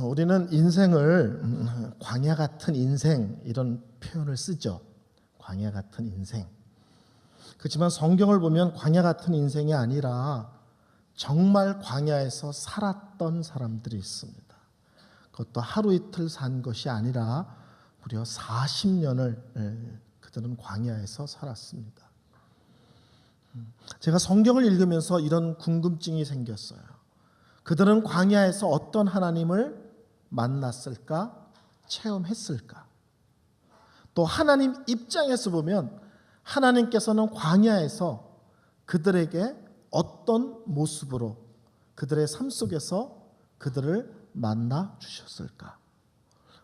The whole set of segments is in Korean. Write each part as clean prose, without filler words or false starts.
우리는 인생을 광야 같은 인생 이런 표현을 쓰죠. 광야 같은 인생. 그렇지만 성경을 보면 광야 같은 인생이 아니라 정말 광야에서 살았던 사람들이 있습니다. 그것도 하루 이틀 산 것이 아니라 무려 40년을 그들은 광야에서 살았습니다. 제가 성경을 읽으면서 이런 궁금증이 생겼어요. 그들은 광야에서 어떤 하나님을 만났을까? 체험했을까? 또 하나님 입장에서 보면 하나님께서는 광야에서 그들에게 어떤 모습으로 그들의 삶 속에서 그들을 만나 주셨을까?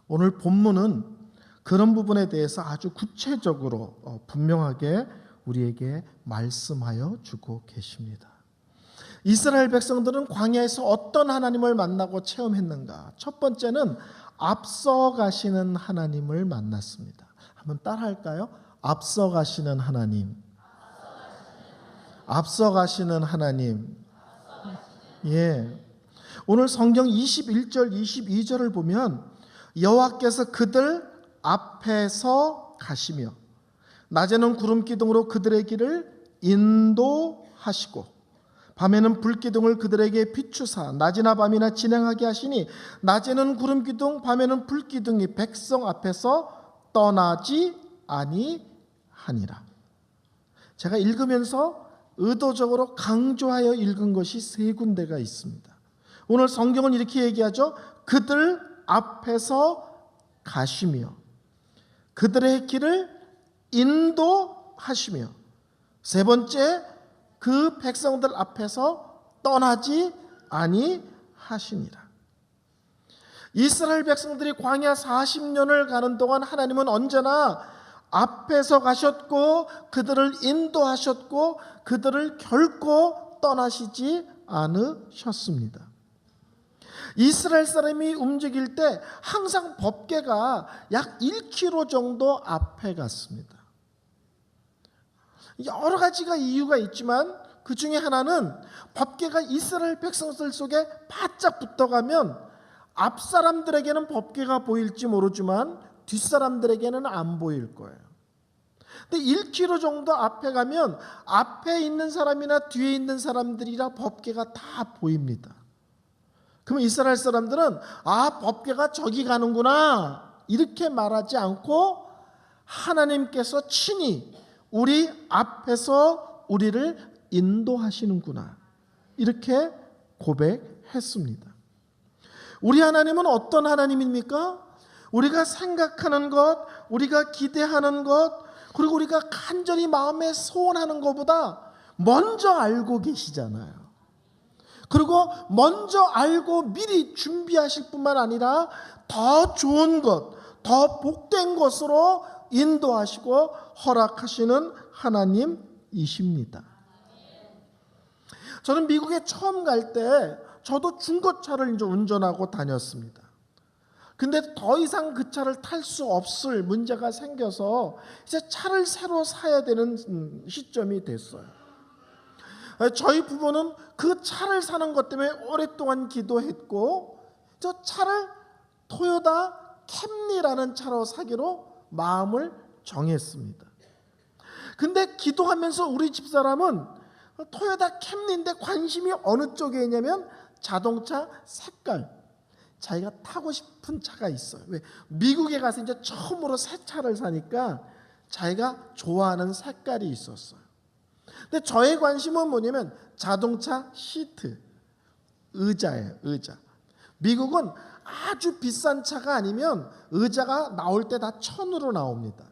오늘 본문은 그런 부분에 대해서 아주 구체적으로 분명하게 우리에게 말씀하여 주고 계십니다. 이스라엘 백성들은 광야에서 어떤 하나님을 만나고 체험했는가? 첫 번째는 앞서가시는 하나님을 만났습니다. 한번 따라할까요? 앞서가시는 하나님. 앞서가시는 하나님. 예. 오늘 성경 21절, 22절을 보면 여호와께서 그들 앞에서 가시며 낮에는 구름 기둥으로 그들의 길을 인도하시고 밤에는 불기둥을 그들에게 비추사 낮이나 밤이나 진행하게 하시니 낮에는 구름 기둥 밤에는 불기둥이 백성 앞에서 떠나지 아니하니라. 제가 읽으면서 의도적으로 강조하여 읽은 것이 세 군데가 있습니다. 오늘 성경은 이렇게 얘기하죠. 그들 앞에서 가시며 그들의 길을 인도하시며 세 번째 그 백성들 앞에서 떠나지 아니하시니라. 이스라엘 백성들이 광야 40년을 가는 동안 하나님은 언제나 앞에서 가셨고 그들을 인도하셨고 그들을 결코 떠나시지 않으셨습니다. 이스라엘 사람이 움직일 때 항상 법궤가 약 1km 정도 앞에 갔습니다. 여러 가지가 이유가 있지만 그 중에 하나는 법궤가 이스라엘 백성들 속에 바짝 붙어가면 앞 사람들에게는 법궤가 보일지 모르지만 뒷 사람들에게는 안 보일 거예요. 근데 1km 정도 앞에 가면 앞에 있는 사람이나 뒤에 있는 사람들이라 법궤가 다 보입니다. 그러면 이스라엘 사람들은 법궤가 저기 가는구나 이렇게 말하지 않고 하나님께서 친히 우리 앞에서 우리를 인도하시는구나 이렇게 고백했습니다. 우리 하나님은 어떤 하나님입니까? 우리가 생각하는 것, 우리가 기대하는 것, 그리고 우리가 간절히 마음에 소원하는 것보다 먼저 알고 계시잖아요. 그리고 먼저 알고 미리 준비하실 뿐만 아니라 더 좋은 것, 더 복된 것으로 인도하시고 허락하시는 하나님이십니다. 저는 미국에 처음 갈 때 저도 중고차를 이제 운전하고 다녔습니다. 근데 더 이상 그 차를 탈 수 없을 문제가 생겨서 이제 차를 새로 사야 되는 시점이 됐어요. 저희 부부는 그 차를 사는 것 때문에 오랫동안 기도했고 저 차를 토요타 캠리라는 차로 사기로 마음을 정했습니다. 근데 기도하면서 우리 집사람은 토요타 캠리인데 관심이 어느 쪽에 있냐면 자동차 색깔. 자기가 타고 싶은 차가 있어요. 왜? 미국에 가서 이제 처음으로 새 차를 사니까 자기가 좋아하는 색깔이 있었어요. 근데 저의 관심은 뭐냐면 자동차 시트, 의자예요. 의자. 미국은 아주 비싼 차가 아니면 의자가 나올 때 다 1,000으로 나옵니다.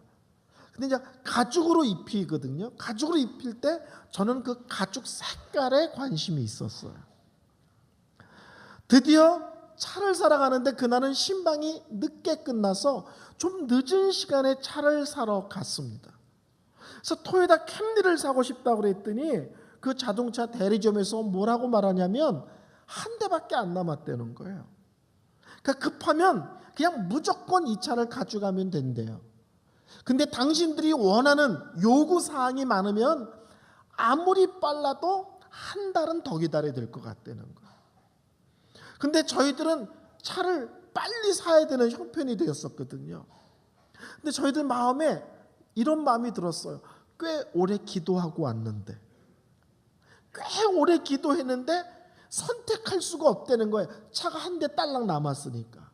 근데 이제 가죽으로 입히거든요. 가죽으로 입힐 때 저는 그 가죽 색깔에 관심이 있었어요. 드디어 차를 사러 가는데 그날은 신방이 늦게 끝나서 좀 늦은 시간에 차를 사러 갔습니다. 그래서 토요타 캠리를 사고 싶다고 그랬더니 그 자동차 대리점에서 뭐라고 말하냐면 한 대밖에 안 남았다는 거예요. 그러니까 급하면 그냥 무조건 이 차를 가져가면 된대요. 근데 당신들이 원하는 요구사항이 많으면 아무리 빨라도 한 달은 더 기다려야 될 것 같다는 거예요. 근데 저희들은 차를 빨리 사야 되는 형편이 되었었거든요. 근데 저희들 마음에 이런 마음이 들었어요. 꽤 오래 기도하고 왔는데, 꽤 오래 기도했는데 선택할 수가 없다는 거예요. 차가 한 대 딸랑 남았으니까.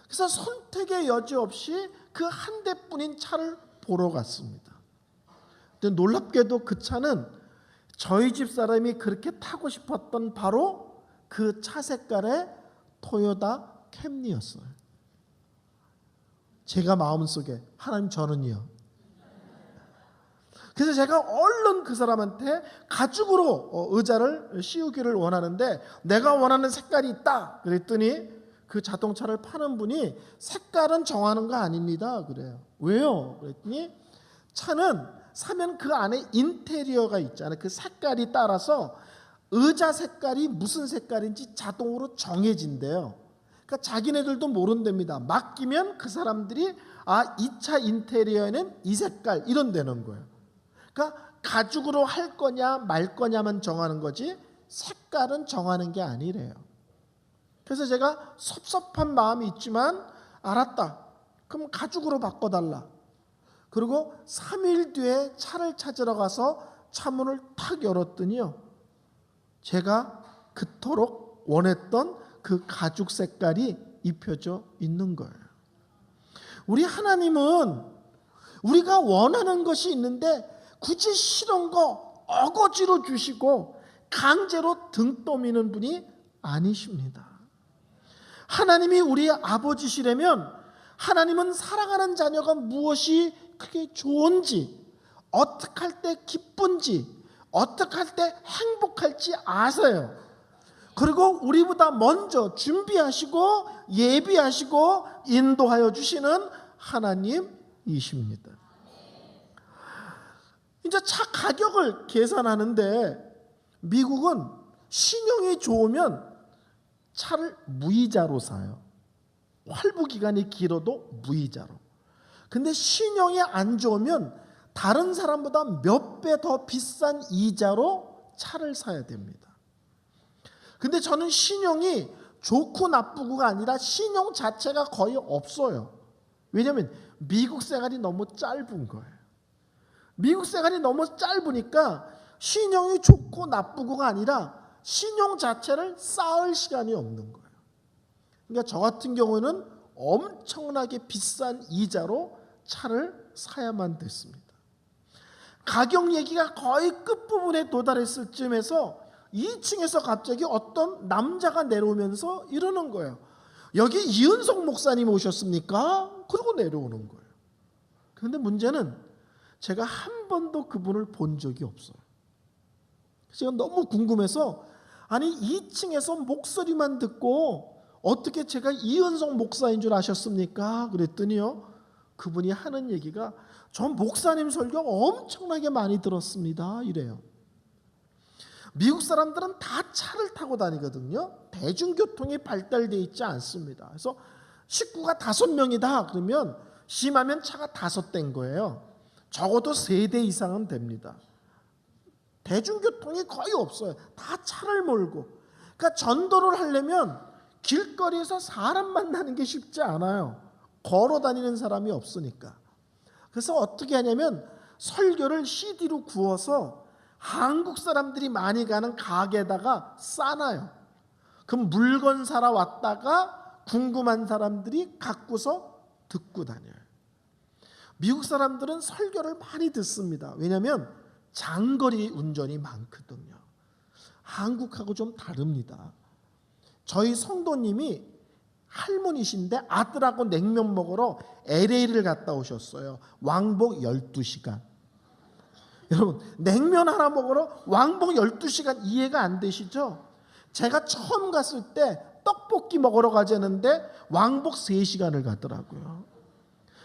그래서 선택의 여지 없이 그 한 대뿐인 차를 보러 갔습니다. 근데 놀랍게도 그 차는 저희 집 사람이 그렇게 타고 싶었던 바로 그 차 색깔의 토요타 캠리였어요. 제가 마음속에 하나님 저는요. 그래서 제가 얼른 그 사람한테 가죽으로 의자를 씌우기를 원하는데 내가 원하는 색깔이 있다 그랬더니 그 자동차를 파는 분이 색깔은 정하는 거 아닙니다 그래요. 왜요? 그랬더니 차는 사면 그 안에 인테리어가 있잖아요. 그 색깔이 따라서 의자 색깔이 무슨 색깔인지 자동으로 정해진대요. 그러니까 자기네들도 모른답니다. 맡기면 그 사람들이 이 차 인테리어에는 이 색깔 이런다는 거예요. 그러니까 가죽으로 할 거냐 말 거냐만 정하는 거지 색깔은 정하는 게 아니래요. 그래서 제가 섭섭한 마음이 있지만 알았다. 그럼 가죽으로 바꿔달라. 그리고 3일 뒤에 차를 찾으러 가서 차문을 탁 열었더니요. 제가 그토록 원했던 그 가죽 색깔이 입혀져 있는 거예요. 우리 하나님은 우리가 원하는 것이 있는데 굳이 싫은 거 어거지로 주시고 강제로 등 떠미는 분이 아니십니다. 하나님이 우리 아버지시라면 하나님은 사랑하는 자녀가 무엇이 그게 좋은지, 어떻게 할 때 기쁜지, 어떻게 할 때 행복할지 아세요. 그리고 우리보다 먼저 준비하시고 예비하시고 인도하여 주시는 하나님이십니다. 이제 차 가격을 계산하는데 미국은 신용이 좋으면 차를 무이자로 사요. 할부 기간이 길어도 무이자로. 근데 신용이 안 좋으면 다른 사람보다 몇 배 더 비싼 이자로 차를 사야 됩니다. 근데 저는 신용이 좋고 나쁘고가 아니라 신용 자체가 거의 없어요. 왜냐하면 미국 생활이 너무 짧은 거예요. 미국 생활이 너무 짧으니까 신용이 좋고 나쁘고가 아니라 신용 자체를 쌓을 시간이 없는 거예요. 그러니까 저 같은 경우는 엄청나게 비싼 이자로 차를 사야만 됐습니다. 가격 얘기가 거의 끝부분에 도달했을 쯤에서 2층에서 갑자기 어떤 남자가 내려오면서 이러는 거예요. 여기 이은석 목사님 오셨습니까? 그러고 내려오는 거예요. 그런데 문제는 제가 한 번도 그분을 본 적이 없어요. 제가 너무 궁금해서 아니 2층에서 목소리만 듣고 어떻게 제가 이은석 목사인 줄 아셨습니까? 그랬더니요. 그분이 하는 얘기가 전 목사님 설교 엄청나게 많이 들었습니다. 이래요. 미국 사람들은 다 차를 타고 다니거든요. 대중교통이 발달되어 있지 않습니다. 그래서 식구가 5명이다 그러면 심하면 차가 5대인 거예요. 적어도 3대 이상은 됩니다. 대중교통이 거의 없어요. 다 차를 몰고. 그러니까 전도를 하려면 길거리에서 사람 만나는 게 쉽지 않아요. 걸어 다니는 사람이 없으니까. 그래서 어떻게 하냐면 설교를 CD로 구워서 한국 사람들이 많이 가는 가게에다가 싸놔요. 그럼 물건 사러 왔다가 궁금한 사람들이 갖고서 듣고 다녀요. 미국 사람들은 설교를 많이 듣습니다. 왜냐하면 장거리 운전이 많거든요. 한국하고 좀 다릅니다. 저희 성도님이 할머니신데 아들하고 냉면 먹으러 LA를 갔다 오셨어요. 왕복 12시간. 여러분 냉면 하나 먹으러 왕복 12시간 이해가 안 되시죠? 제가 처음 갔을 때 떡볶이 먹으러 가자는데 왕복 3시간을 가더라고요.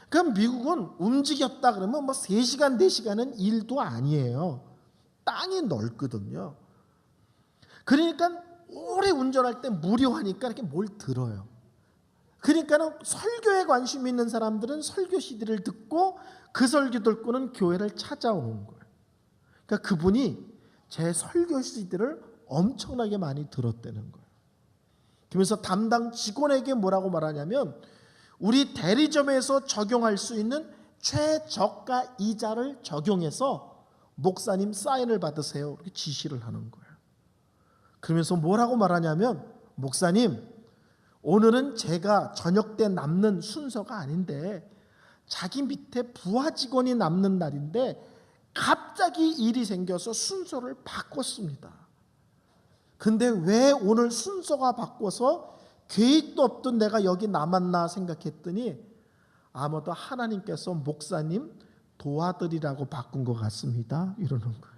그럼 미국은 움직였다 그러면 3시간 4시간은 일도 아니에요. 땅이 넓거든요. 그러니까 오래 운전할 때 무료하니까 이렇게 뭘 들어요. 그러니까는 설교에 관심 있는 사람들은 설교 CD를 듣고 그 설교 듣고는 교회를 찾아오는 거예요. 그러니까 그분이 제 설교 CD를 엄청나게 많이 들었다는 거예요. 그러면서 담당 직원에게 뭐라고 말하냐면 우리 대리점에서 적용할 수 있는 최저가 이자를 적용해서 목사님 사인을 받으세요. 이렇게 지시를 하는 거예요. 그러면서 뭐라고 말하냐면 목사님, 오늘은 제가 저녁 때 남는 순서가 아닌데 자기 밑에 부하 직원이 남는 날인데 갑자기 일이 생겨서 순서를 바꿨습니다. 근데 왜 오늘 순서가 바꿔서 계획도 없던 내가 여기 남았나 생각했더니 아마도 하나님께서 목사님 도와드리라고 바꾼 것 같습니다. 이러는 거예요.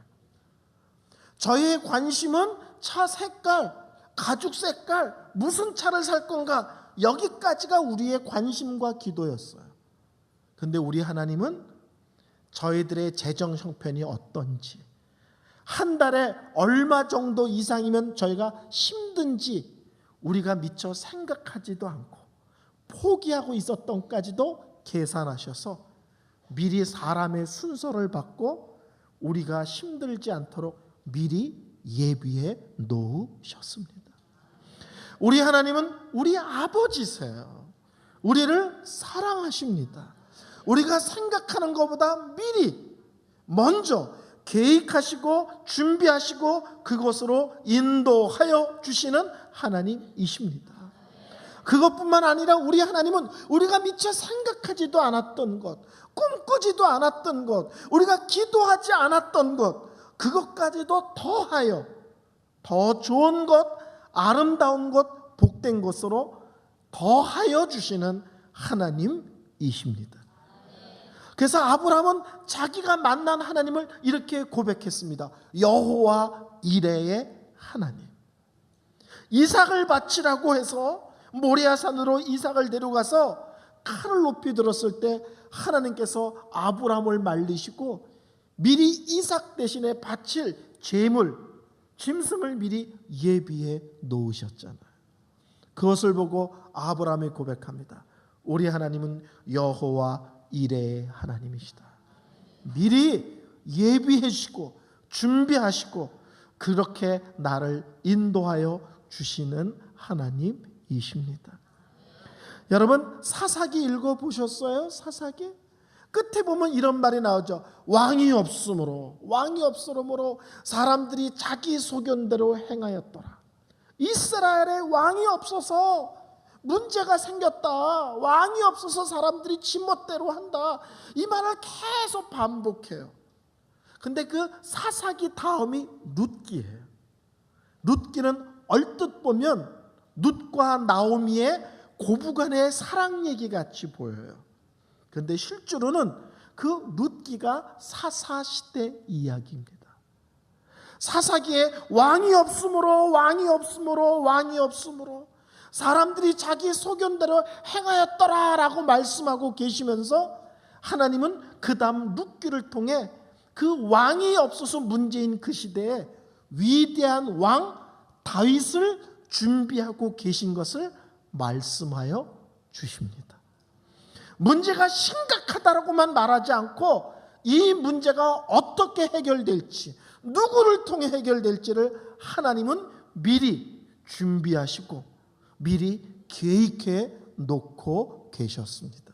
저의 관심은 차 색깔, 가죽 색깔, 무슨 차를 살 건가, 여기까지가 우리의 관심과 기도였어요. 근데 우리 하나님은 저희들의 재정 형편이 어떤지, 한 달에 얼마 정도 이상이면 저희가 힘든지 우리가 미처 생각하지도 않고 포기하고 있었던까지도 계산하셔서 미리 사람의 순서를 받고 우리가 힘들지 않도록 미리 예비해 놓으셨습니다. 우리 하나님은 우리 아버지세요. 우리를 사랑하십니다. 우리가 생각하는 것보다 미리 먼저 계획하시고 준비하시고 그것으로 인도하여 주시는 하나님이십니다. 그것뿐만 아니라 우리 하나님은 우리가 미처 생각하지도 않았던 것, 꿈꾸지도 않았던 것, 우리가 기도하지 않았던 것, 그것까지도 더하여 더 좋은 것, 아름다운 것, 복된 것으로 더하여 주시는 하나님이십니다. 그래서 아브라함은 자기가 만난 하나님을 이렇게 고백했습니다. 여호와 이레의 하나님. 이삭을 바치라고 해서 모리아산으로 이삭을 데려가서 칼을 높이 들었을 때 하나님께서 아브라함을 말리시고 미리 이삭 대신에 바칠 제물, 짐승을 미리 예비해 놓으셨잖아요. 그것을 보고 아브라함이 고백합니다. 우리 하나님은 여호와 이레의 하나님이시다. 미리 예비해 주시고 준비하시고 그렇게 나를 인도하여 주시는 하나님이십니다. 여러분 사사기 읽어보셨어요? 사사기? 끝에 보면 이런 말이 나오죠. 왕이 없으므로 사람들이 자기 소견대로 행하였더라. 이스라엘에 왕이 없어서 문제가 생겼다. 왕이 없어서 사람들이 지멋대로 한다. 이 말을 계속 반복해요. 근데 그 사사기 다음이 룻기예요. 룻기는 얼뜻 보면 룻과 나오미의 고부간의 사랑 얘기 같이 보여요. 그런데 실제로는 그 룻기가 사사시대 이야기입니다. 사사기에 왕이 없으므로 사람들이 자기 소견대로 행하였더라라고 말씀하고 계시면서 하나님은 그 다음 룻기를 통해 그 왕이 없어서 문제인 그 시대에 위대한 왕 다윗을 준비하고 계신 것을 말씀하여 주십니다. 문제가 심각하다라고만 말하지 않고 이 문제가 어떻게 해결될지, 누구를 통해 해결될지를 하나님은 미리 준비하시고 미리 계획해 놓고 계셨습니다.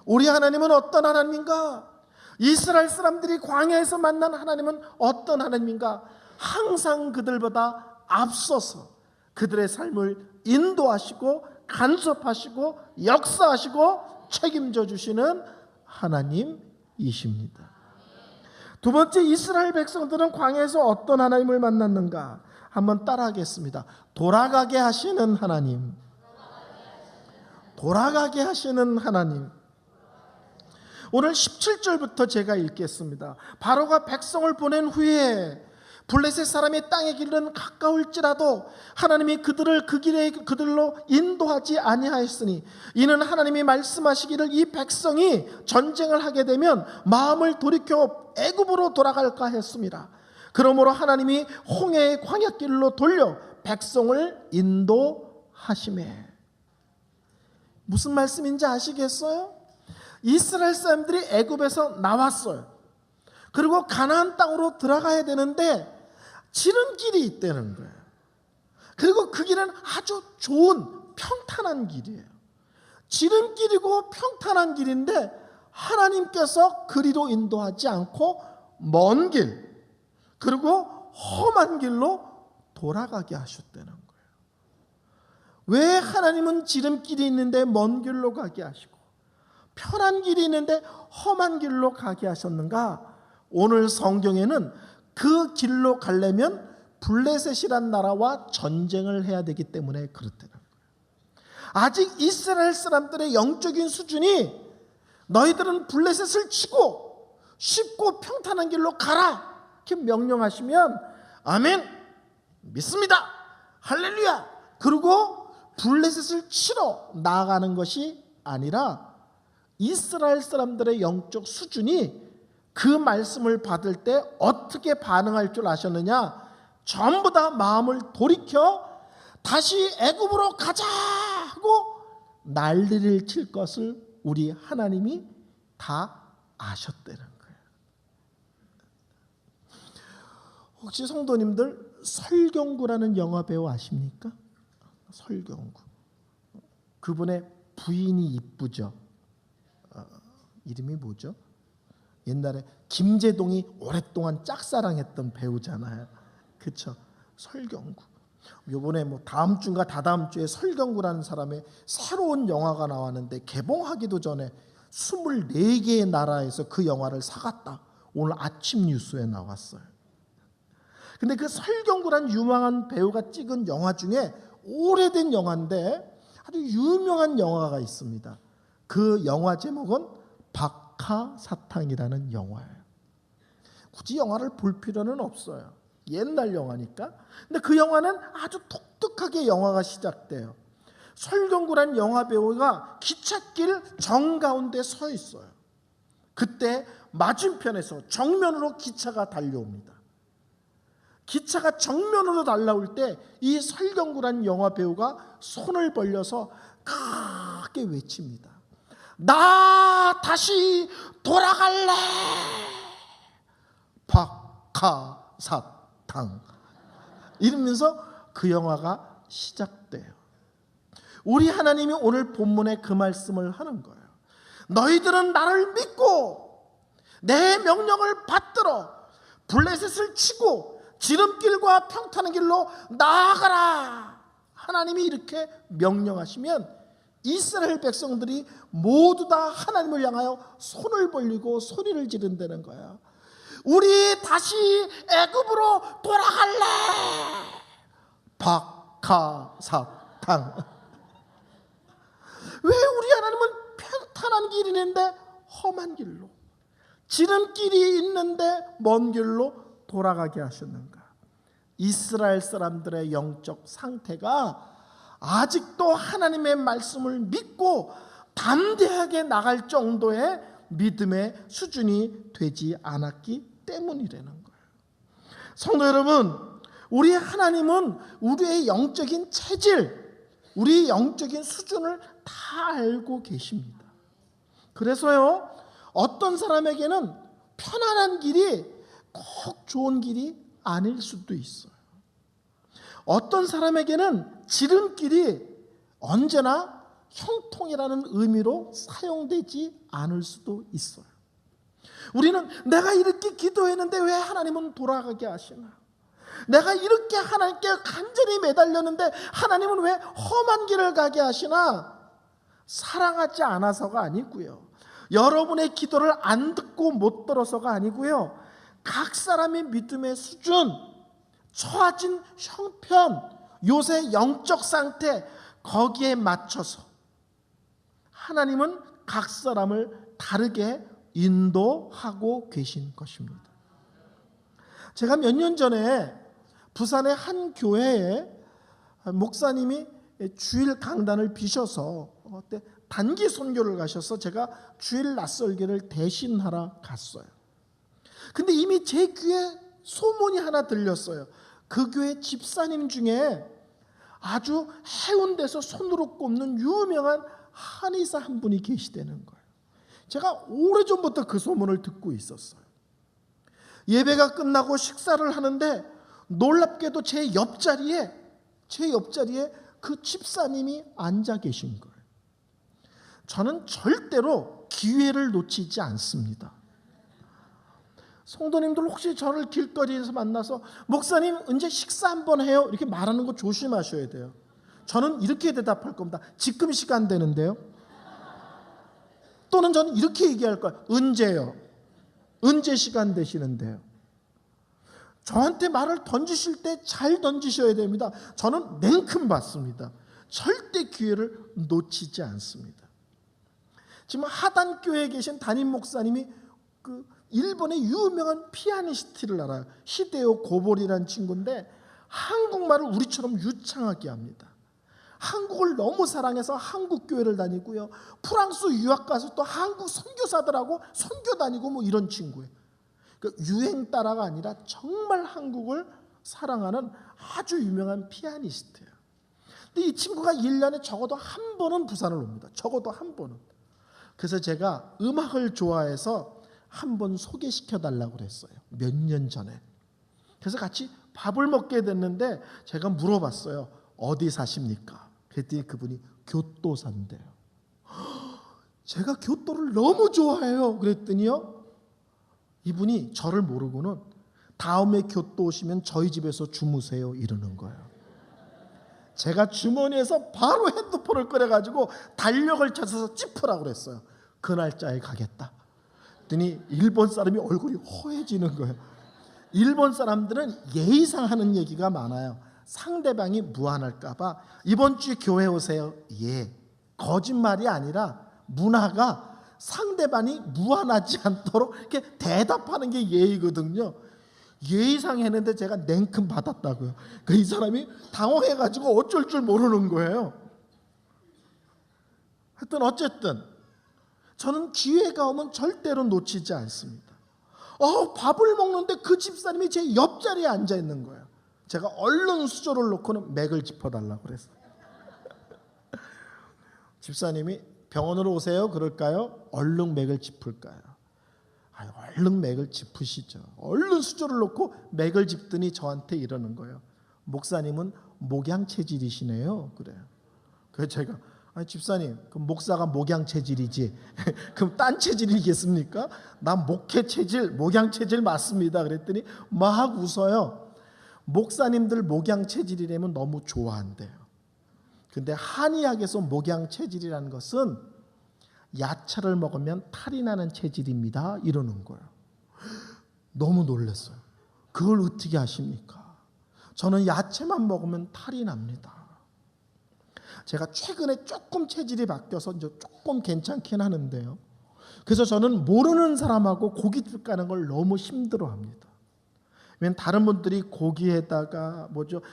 우리 하나님은 어떤 하나님인가? 이스라엘 사람들이 광야에서 만난 하나님은 어떤 하나님인가? 항상 그들보다 앞서서 그들의 삶을 인도하시고 간섭하시고 역사하시고 책임져 주시는 하나님이십니다. 두 번째, 이스라엘 백성들은 광야에서 어떤 하나님을 만났는가? 한번 따라하겠습니다. 돌아가게 하시는 하나님. 돌아가게 하시는 하나님. 오늘 17절부터 제가 읽겠습니다. 바로가 백성을 보낸 후에 블레셋 사람이 땅에 기르는 가까울지라도 하나님이 그들을 그 길에 그들로 인도하지 아니하였으니 이는 하나님이 말씀하시기를 이 백성이 전쟁을 하게 되면 마음을 돌이켜 애굽으로 돌아갈까 했습니다. 그러므로 하나님이 홍해의 광야길로 돌려 백성을 인도하시매. 무슨 말씀인지 아시겠어요? 이스라엘 사람들이 애굽에서 나왔어요. 그리고 가나안 땅으로 들어가야 되는데 지름길이 있다는 거예요. 그리고 그 길은 아주 좋은 평탄한 길이에요. 지름길이고 평탄한 길인데 하나님께서 그리로 인도하지 않고 먼 길, 그리고 험한 길로 돌아가게 하셨다는 거예요. 왜 하나님은 지름길이 있는데 먼 길로 가게 하시고 편한 길이 있는데 험한 길로 가게 하셨는가? 오늘 성경에는 그 길로 가려면 블레셋이란 나라와 전쟁을 해야 되기 때문에 그렇다는 거예요. 아직 이스라엘 사람들의 영적인 수준이 너희들은 블레셋을 치고 쉽고 평탄한 길로 가라 이렇게 명령하시면 아멘 믿습니다 할렐루야 그리고 블레셋을 치러 나아가는 것이 아니라 이스라엘 사람들의 영적 수준이 그 말씀을 받을 때 어떻게 반응할 줄 아셨느냐? 전부 다 마음을 돌이켜 다시 애굽으로 가자 하고 난리를 칠 것을 우리 하나님이 다 아셨다는 거예요. 혹시 성도님들 설경구라는 영화 배우 아십니까? 설경구. 그분의 부인이 이쁘죠. 이름이 뭐죠? 옛날에 김제동이 오랫동안 짝사랑했던 배우잖아요. 그렇죠? 설경구. 요번에 다음 주인가 다다음 주에 설경구라는 사람의 새로운 영화가 나왔는데 개봉하기도 전에 24개의 나라에서 그 영화를 사갔다. 오늘 아침 뉴스에 나왔어요. 근데 그 설경구라는 유명한 배우가 찍은 영화 중에 오래된 영화인데 아주 유명한 영화가 있습니다. 그 영화 제목은 박하사탕이라는 영화예요. 굳이 영화를 볼 필요는 없어요. 옛날 영화니까. 근데 그 영화는 아주 독특하게 영화가 시작돼요. 설경구라는 영화 배우가 기찻길 정가운데 서 있어요. 그때 맞은편에서 정면으로 기차가 달려옵니다. 기차가 정면으로 달려올 때 이 설경구라는 영화 배우가 손을 벌려서 크게 외칩니다. 나 다시 돌아갈래. 박하사탕. 이러면서 그 영화가 시작돼요. 우리 하나님이 오늘 본문에 그 말씀을 하는 거예요. 너희들은 나를 믿고 내 명령을 받들어 블레셋을 치고 지름길과 평탄한 길로 나아가라. 하나님이 이렇게 명령하시면 이스라엘 백성들이 모두 다 하나님을 향하여 손을 벌리고 소리를 지른다는 거야. 우리 다시 애굽으로 돌아갈래. 박하사탕. 왜 우리 하나님은 평탄한 길이 있는데 험한 길로, 지름길이 있는데 먼 길로 돌아가게 하셨는가? 이스라엘 사람들의 영적 상태가 아직도 하나님의 말씀을 믿고 담대하게 나갈 정도의 믿음의 수준이 되지 않았기 때문이라는 거예요. 성도 여러분, 우리 하나님은 우리의 영적인 체질, 우리 영적인 수준을 다 알고 계십니다. 그래서요, 어떤 사람에게는 편안한 길이 꼭 좋은 길이 아닐 수도 있어요. 어떤 사람에게는 지름길이 언제나 형통이라는 의미로 사용되지 않을 수도 있어요. 우리는 내가 이렇게 기도했는데 왜 하나님은 돌아가게 하시나? 내가 이렇게 하나님께 간절히 매달렸는데 하나님은 왜 험한 길을 가게 하시나? 사랑하지 않아서가 아니고요. 여러분의 기도를 안 듣고 못 들어서가 아니고요. 각 사람의 믿음의 수준, 처해진 형편, 요새 영적 상태 거기에 맞춰서 하나님은 각 사람을 다르게 인도하고 계신 것입니다. 제가 몇 년 전에 부산의 한 교회에 목사님이 주일 강단을 비셔서 단기 선교를 가셔서 제가 주일 낮설교를 대신하러 갔어요. 근데 이미 제 귀에 소문이 하나 들렸어요. 그 교회 집사님 중에 아주 해운대에서 손으로 꼽는 유명한 한의사 한 분이 계시다는 거예요. 제가 오래전부터 그 소문을 듣고 있었어요. 예배가 끝나고 식사를 하는데 놀랍게도 제 옆자리에 제 옆자리에 그 집사님이 앉아 계신 거예요. 저는 절대로 기회를 놓치지 않습니다. 성도님들 혹시 저를 길거리에서 만나서 목사님 언제 식사 한번 해요? 이렇게 말하는 거 조심하셔야 돼요. 저는 이렇게 대답할 겁니다. 지금 시간 되는데요. 또는 저는 이렇게 얘기할 거예요. 언제요? 언제 시간 되시는데요? 저한테 말을 던지실 때 잘 던지셔야 됩니다. 저는 냉큼 받습니다. 절대 기회를 놓치지 않습니다. 지금 하단교회에 계신 담임 목사님이 그 일본의 유명한 피아니스트를 알아요. 히데오 고보리라는 친구인데 한국말을 우리처럼 유창하게 합니다. 한국을 너무 사랑해서 한국 교회를 다니고요. 프랑스 유학 가서 또 한국 선교사들하고 선교 다니고 뭐 이런 친구예요. 그 유행 따라가 아니라 정말 한국을 사랑하는 아주 유명한 피아니스트예요. 근데 이 친구가 1년에 적어도 한 번은 부산을 옵니다. 적어도 한 번은. 그래서 제가 음악을 좋아해서 한 번 소개시켜 달라고 그랬어요. 몇 년 전에. 그래서 같이 밥을 먹게 됐는데 제가 물어봤어요. 어디 사십니까? 그랬더니 그분이 교토사인데요. 제가 교토를 너무 좋아해요. 그랬더니요, 이분이 저를 모르고는 다음에 교토 오시면 저희 집에서 주무세요 이러는 거예요. 제가 주머니에서 바로 핸드폰을 꺼내가지고 달력을 찾아서 찝으라고 그랬어요. 그 날짜에 가겠다. 그랬더니 일본 사람이 얼굴이 허해지는 거예요. 일본 사람들은 예의상 하는 얘기가 많아요. 상대방이 무안할까 봐 이번 주에 교회 오세요. 예. 거짓말이 아니라 문화가 상대방이 무안하지 않도록 이렇게 대답하는 게 예의거든요. 예의상 했는데 제가 냉큼 받았다고요. 이 사람이 당황해가지고 어쩔 줄 모르는 거예요. 하여튼 어쨌든 저는 기회가 오면 절대로 놓치지 않습니다. 밥을 먹는데 그 집사님이 제 옆자리에 앉아 있는 거예요. 제가 얼른 수저를 놓고는 맥을 짚어달라고 그랬어요. 집사님이 병원으로 오세요 그럴까요? 얼른 맥을 짚을까요? 얼른 맥을 짚으시죠. 얼른 수저를 놓고 맥을 짚더니 저한테 이러는 거예요. 목사님은 목양 체질이시네요. 그래요. 그래서 제가 집사님, 그럼 목사가 목양 체질이지 그럼 딴 체질이겠습니까? 난 목회 체질, 목양 체질 맞습니다. 그랬더니 막 웃어요. 목사님들 목양 체질이라면 너무 좋아한대요. 근데 한의학에서 목양 체질이라는 것은 야채를 먹으면 탈이 나는 체질입니다 이러는 거예요. 너무 놀랐어요. 그걸 어떻게 아십니까? 저는 야채만 먹으면 탈이 납니다. 제가 최근에 조금 체질이 바뀌어서 이제 조금 괜찮긴 하는데요. 그래서 저는 모르는 사람하고 고깃집 가는 걸 너무 힘들어합니다. 왜냐면 다른 분들이 고기에다가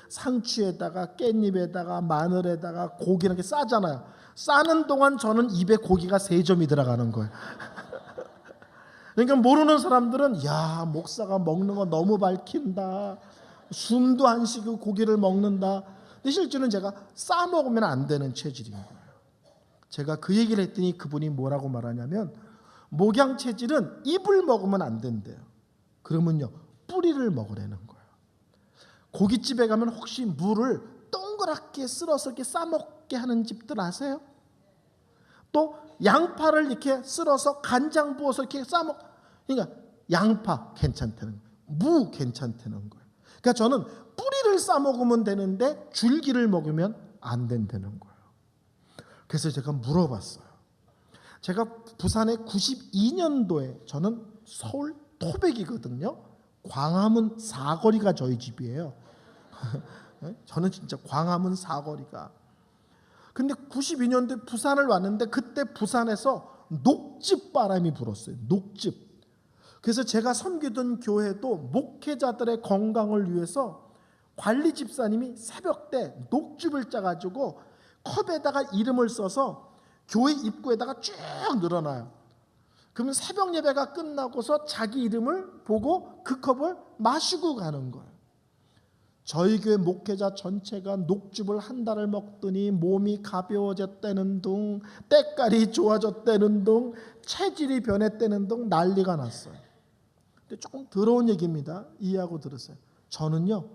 상추에다가 깻잎에다가 마늘에다가 고기 이렇게 싸잖아요. 싸는 동안 저는 입에 고기가 3점이 들어가는 거예요. 그러니까 모르는 사람들은 야, 목사가 먹는 거 너무 밝힌다. 숨도 안 쉬고 고기를 먹는다. 근데 실제로는 제가 싸 먹으면 안 되는 체질인 거예요. 제가 그 얘기를 했더니 그분이 뭐라고 말하냐면 목양 체질은 잎을 먹으면 안 된대요. 그러면요, 뿌리를 먹으라는 거예요. 고깃집에 가면 혹시 무를 동그랗게 쓸어서 이렇게 싸먹게 하는 집들 아세요? 또 양파를 이렇게 쓸어서 간장 부어서 이렇게 그러니까 양파 괜찮다는 거예요. 무 괜찮다는 거예요. 그러니까 저는 뿌리를 싸먹으면 되는데 줄기를 먹으면 안 된다는 거예요. 그래서 제가 물어봤어요. 제가 부산에 92년도에 저는 서울 토백이거든요. 광화문 사거리가 저희 집이에요. 저는 진짜 광화문 사거리가. 근데 92년도에 부산을 왔는데 그때 부산에서 녹즙 바람이 불었어요. 녹즙. 그래서 제가 섬기던 교회도 목회자들의 건강을 위해서 관리 집사님이 새벽 때 녹즙을 짜가지고 컵에다가 이름을 써서 교회 입구에다가 쭉 늘어놔요. 그러면 새벽 예배가 끝나고서 자기 이름을 보고 그 컵을 마시고 가는 거예요. 저희 교회 목회자 전체가 녹즙을 한 달을 먹더니 몸이 가벼워졌다는 둥, 때깔이 좋아졌다는 둥, 체질이 변했다는 둥 난리가 났어요. 근데 조금 더러운 얘기입니다. 이해하고 들으세요. 저는요,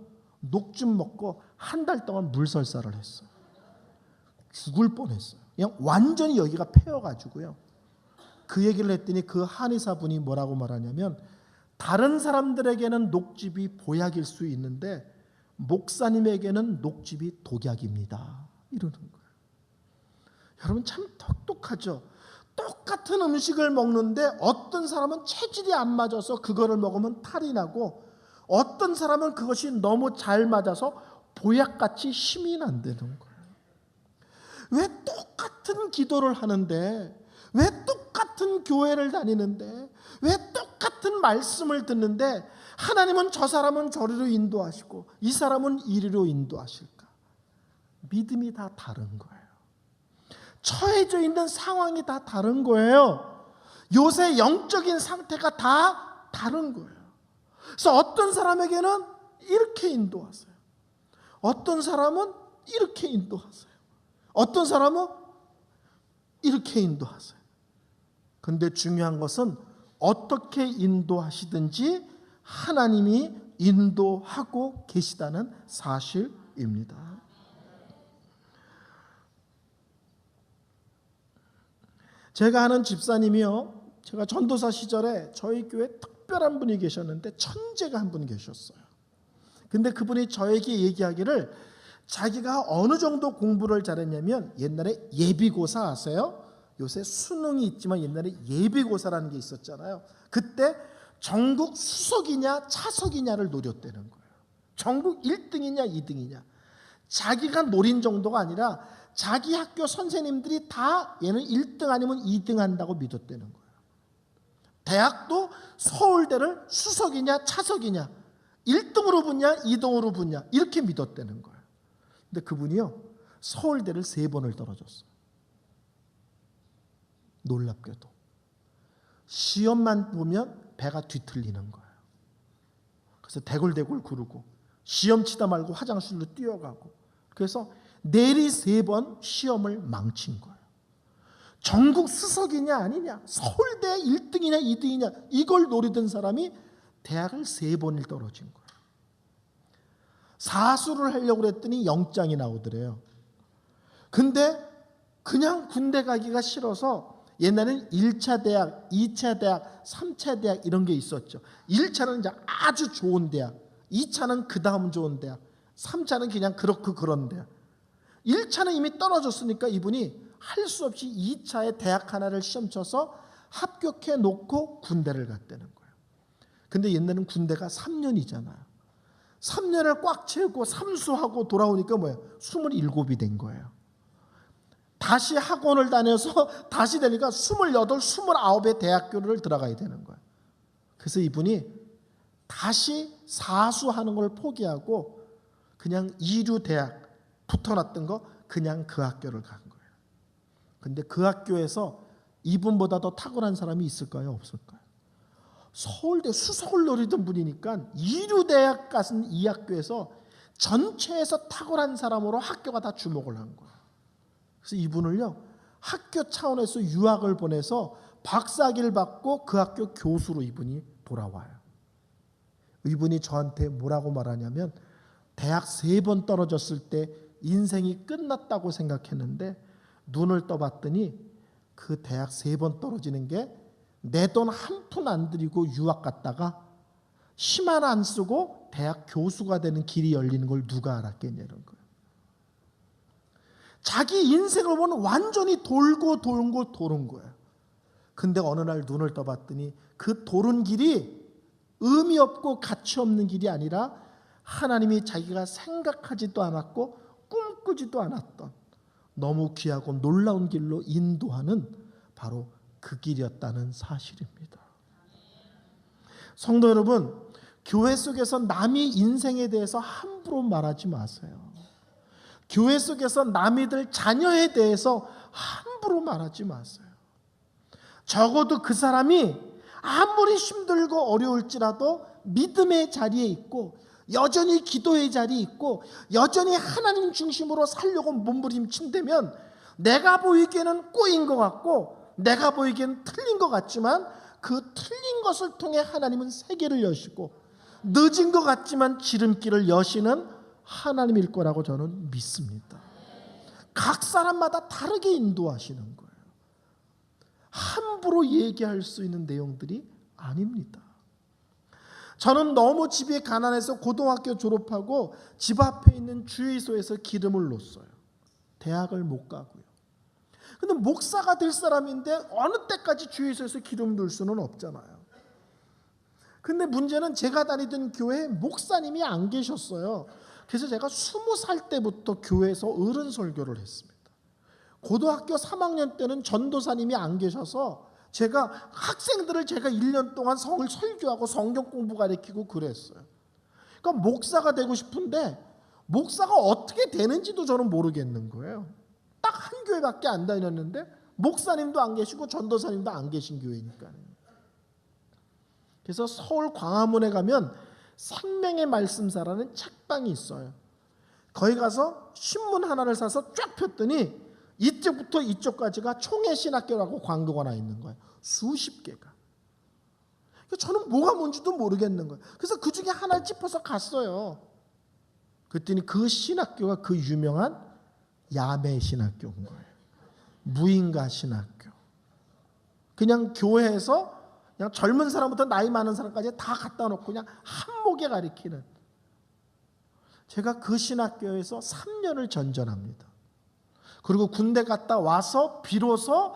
녹즙 먹고 한 달 동안 물설사를 했어요. 죽을 뻔했어요. 그냥 완전히 여기가 패여가지고요. 그 얘기를 했더니 그 한의사분이 뭐라고 말하냐면, 다른 사람들에게는 녹즙이 보약일 수 있는데 목사님에게는 녹즙이 독약입니다, 이러는 거예요. 여러분 참 똑똑하죠. 똑같은 음식을 먹는데 어떤 사람은 체질이 안 맞아서 그거를 먹으면 탈이 나고, 어떤 사람은 그것이 너무 잘 맞아서 보약같이 힘이 난다는 거예요. 왜 똑같은 기도를 하는데, 왜 똑같은 교회를 다니는데, 왜 똑같은 말씀을 듣는데 하나님은 저 사람은 저리로 인도하시고 이 사람은 이리로 인도하실까? 믿음이 다 다른 거예요. 처해져 있는 상황이 다 다른 거예요. 요새 영적인 상태가 다 다른 거예요. 그래서 어떤 사람에게는 이렇게 인도하세요. 어떤 사람은 이렇게 인도하세요. 어떤 사람은 이렇게 인도하세요. 근데 중요한 것은 어떻게 인도하시든지 하나님이 인도하고 계시다는 사실입니다. 제가 아는 집사님이요, 제가 전도사 시절에 저희 교회에 특별한 분이 계셨는데 천재가 한 분 계셨어요. 근데 그분이 저에게 얘기하기를, 자기가 어느 정도 공부를 잘했냐면, 옛날에 예비고사 아세요? 요새 수능이 있지만 옛날에 예비고사라는 게 있었잖아요. 그때 전국 수석이냐 차석이냐를 노렸다는 거예요. 전국 1등이냐 2등이냐. 자기가 노린 정도가 아니라 자기 학교 선생님들이 다 얘는 1등 아니면 2등 한다고 믿었다는 거예요. 대학도 서울대를 수석이냐 차석이냐, 1등으로 붙냐 2등으로 붙냐, 이렇게 믿었다는 거예요. 근데 그분이요, 서울대를 3번을 떨어졌어요. 놀랍게도 시험만 보면 배가 뒤틀리는 거예요. 그래서 대굴대굴 구르고 시험 치다 말고 화장실로 뛰어가고, 그래서 내리 3번 시험을 망친 거예요. 전국 수석이냐 아니냐, 서울대 1등이냐 2등이냐, 이걸 노리던 사람이 대학을 3번을 떨어진 거예요. 사수를 하려고 그랬더니 영장이 나오더래요. 근데 그냥 군대 가기가 싫어서, 옛날에는 1차 대학, 2차 대학, 3차 대학 이런 게 있었죠. 1차는 이제 아주 좋은 대학, 2차는 그 다음 좋은 대학, 3차는 그냥 그렇고 그런 대학. 1차는 이미 떨어졌으니까 이분이 할 수 없이 2차에 대학 하나를 시험 쳐서 합격해 놓고 군대를 갔다는 거예요. 근데 옛날에는 군대가 3년이잖아요. 3년을 꽉 채우고 삼수하고 돌아오니까 뭐예요? 27이 된 거예요. 다시 학원을 다녀서 다시 되니까 28, 29의 대학교를 들어가야 되는 거예요. 그래서 이분이 다시 사수하는 걸 포기하고 그냥 이류 대학 붙어놨던 거 그냥 그 학교를 간 거예요. 근데 그 학교에서 이분보다 더 탁월한 사람이 있을까요? 없을까요? 서울대 수석을 노리던 분이니까 이류 대학 가신 이 학교에서 전체에서 탁월한 사람으로 학교가 다 주목을 한 거예요. 그래서 이분을요, 학교 차원에서 유학을 보내서 박사학위를 받고 그 학교 교수로 이분이 돌아와요. 이분이 저한테 뭐라고 말하냐면, 대학 3번 떨어졌을 때 인생이 끝났다고 생각했는데 눈을 떠봤더니 그 대학 3번 떨어지는 게 내 돈 한 푼 안 들이고 유학 갔다가 심 하나 안 쓰고 대학 교수가 되는 길이 열리는 걸 누가 알았겠냐는 거예요. 자기 인생을 보면 완전히 돌고 도는 거예요. 근데 어느 날 눈을 떠봤더니 그 도는 길이 의미 없고 가치 없는 길이 아니라 하나님이 자기가 생각하지도 않았고 꿈꾸지도 않았던 너무 귀하고 놀라운 길로 인도하는 바로 그 길이었다는 사실입니다. 성도 여러분, 교회 속에서 남이 인생에 대해서 함부로 말하지 마세요. 교회 속에서 남이들 자녀에 대해서 함부로 말하지 마세요. 적어도 그 사람이 아무리 힘들고 어려울지라도 믿음의 자리에 있고 여전히 기도의 자리에 있고 여전히 하나님 중심으로 살려고 몸부림친다면 내가 보이기에는 꼬인 것 같고 내가 보이기에는 틀린 것 같지만 그 틀린 것을 통해 하나님은 세계를 여시고 늦은 것 같지만 지름길을 여시는 하나님일 거라고 저는 믿습니다. 각 사람마다 다르게 인도하시는 거예요. 함부로 얘기할 수 있는 내용들이 아닙니다. 저는 너무 집이 가난해서 고등학교 졸업하고 집 앞에 있는 주유소에서 기름을 놓았어요. 대학을 못 가고요. 근데 목사가 될 사람인데 어느 때까지 주유소에서 기름 넣을 수는 없잖아요. 근데 문제는 제가 다니던 교회에 목사님이 안 계셨어요. 그래서 제가 20살 때부터 교회에서 어른 설교를 했습니다. 고등학교 3학년 때는 전도사님이 안 계셔서 제가 학생들을 1년 동안 성을 설교하고 성경 공부 가르치고 그랬어요. 그러니까 목사가 되고 싶은데 목사가 어떻게 되는지도 저는 모르겠는 거예요. 딱 한 교회밖에 안 다녔는데 목사님도 안 계시고 전도사님도 안 계신 교회니까요. 그래서 서울 광화문에 가면 생명의 말씀사라는 책방이 있어요. 거기 가서 신문 하나를 사서 쫙 폈더니 이쪽부터 이쪽까지가 총회신학교라고 광고가 나 있는 거예요. 수십 개가. 저는 뭐가 뭔지도 모르겠는 거예요. 그래서 그 중에 하나를 짚어서 갔어요. 그랬더니 그 신학교가 그 유명한 야매 신학교인 거예요. 무인가 신학교. 그냥 교회에서 그냥 젊은 사람부터 나이 많은 사람까지 다 갖다 놓고 그냥 한목에 가리키는. 제가 그 신학교에서 3년을 전전합니다. 그리고 군대 갔다 와서 비로소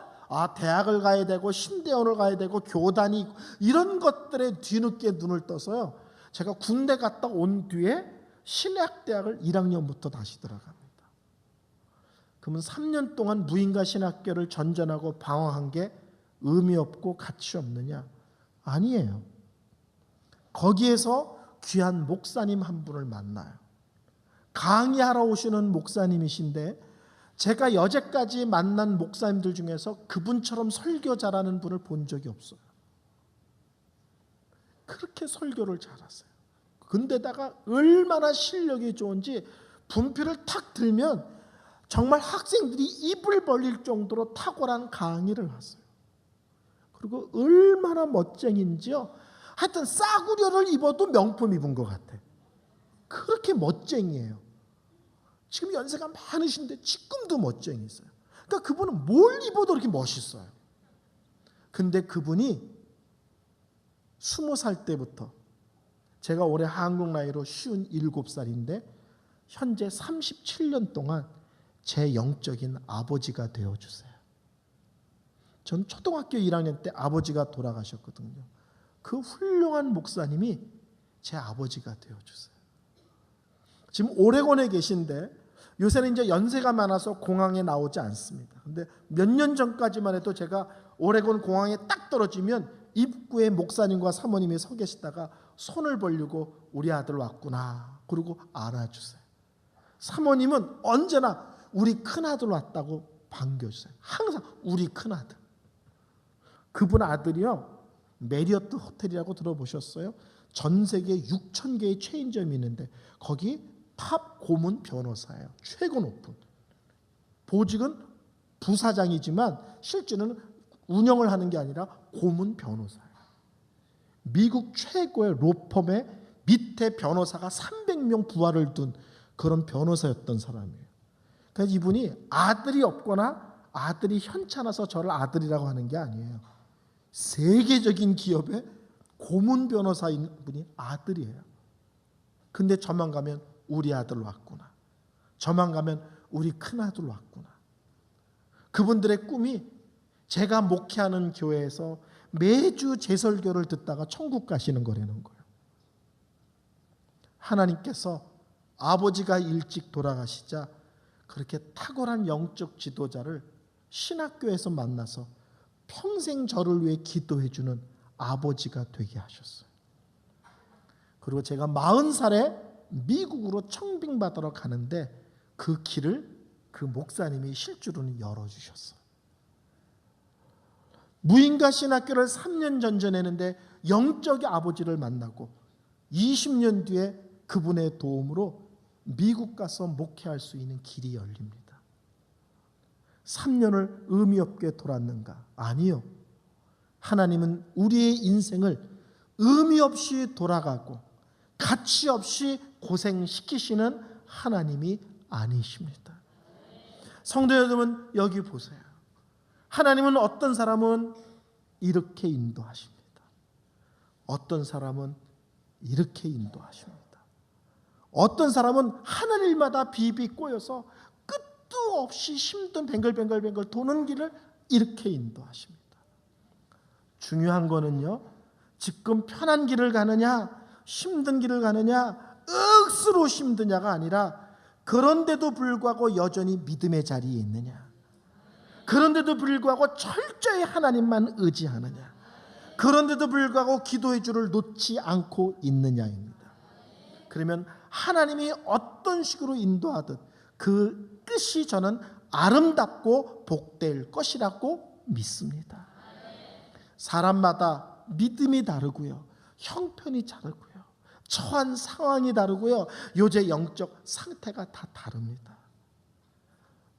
대학을 가야 되고 신대원을 가야 되고 교단이 이런 것들에 뒤늦게 눈을 떠서요. 제가 군대 갔다 온 뒤에 신학대학을 1학년부터 다시 들어갑니다. 그러면 3년 동안 무인가 신학교를 전전하고 방황한 게 의미 없고 가치 없느냐? 아니에요. 거기에서 귀한 목사님 한 분을 만나요. 강의하러 오시는 목사님이신데 제가 여태까지 만난 목사님들 중에서 그분처럼 설교 잘하는 분을 본 적이 없어요. 그렇게 설교를 잘하세요. 근데다가 얼마나 실력이 좋은지 분필을 탁 들면 정말 학생들이 입을 벌릴 정도로 탁월한 강의를 하세요. 그리고 얼마나 멋쟁인지요. 하여튼 싸구려를 입어도 명품 입은 것 같아. 그렇게 멋쟁이에요. 지금 연세가 많으신데 지금도 멋쟁이세요. 그러니까 그분은 뭘 입어도 이렇게 멋있어요. 근데 그분이 20살 때부터 제가 올해 한국 나이로 57살인데 현재 37년 동안 제 영적인 아버지가 되어주세요. 전 초등학교 1학년 때 아버지가 돌아가셨거든요. 그 훌륭한 목사님이 제 아버지가 되어주세요. 지금 오레곤에 계신데 요새는 이제 연세가 많아서 공항에 나오지 않습니다. 근데 몇 년 전까지만 해도 제가 오레곤 공항에 딱 떨어지면 입구에 목사님과 사모님이 서 계시다가 손을 벌리고 우리 아들 왔구나. 그러고 알아주세요. 사모님은 언제나 우리 큰아들 왔다고 반겨주세요. 항상 우리 큰아들. 그분 아들이요. 메리어트 호텔이라고 들어보셨어요? 전 세계 6,000개의 체인점이 있는데 거기 탑 고문 변호사예요. 최고 높은. 보직은 부사장이지만 실제는 운영을 하는 게 아니라 고문 변호사예요. 미국 최고의 로펌의 밑에 변호사가 300명 부하를 둔 그런 변호사였던 사람이에요. 그래서 이분이 아들이 없거나 아들이 현찮아서 저를 아들이라고 하는 게 아니에요. 세계적인 기업의 고문 변호사인 분이 아들이에요. 근데 저만 가면 우리 아들 왔구나. 저만 가면 우리 큰아들 왔구나. 그분들의 꿈이 제가 목회하는 교회에서 매주 제설교를 듣다가 천국 가시는 거라는 거예요. 하나님께서 아버지가 일찍 돌아가시자 그렇게 탁월한 영적 지도자를 신학교에서 만나서 평생 저를 위해 기도해 주는 아버지가 되게 하셨어요. 그리고 제가 40살에 미국으로 청빙받으러 가는데 그 길을 그 목사님이 실제로는 열어주셨어요. 무인가 신학교를 3년 전전했는데 영적인 아버지를 만나고 20년 뒤에 그분의 도움으로 미국 가서 목회할 수 있는 길이 열립니다. 3년을 의미 없게 돌았는가? 아니요. 하나님은 우리의 인생을 의미 없이 돌아가고 가치 없이 고생시키시는 하나님이 아니십니다. 성도 여러분, 여기 보세요. 하나님은 어떤 사람은 이렇게 인도하십니다. 어떤 사람은 이렇게 인도하십니다. 어떤 사람은 하늘마다 비비 꼬여서 끝도 없이 힘든 뱅글뱅글 도는 길을 이렇게 인도하십니다. 중요한 거는요, 지금 편한 길을 가느냐 힘든 길을 가느냐 억수로 힘드냐가 아니라, 그런데도 불구하고 여전히 믿음의 자리에 있느냐, 그런데도 불구하고 철저히 하나님만 의지하느냐, 그런데도 불구하고 기도의 줄을 놓지 않고 있느냐입니다. 그러면 하나님이 어떤 식으로 인도하듯 그 끝이 저는 아름답고 복될 것이라고 믿습니다. 사람마다 믿음이 다르고요, 형편이 다르고요, 처한 상황이 다르고요, 요새 영적 상태가 다 다릅니다.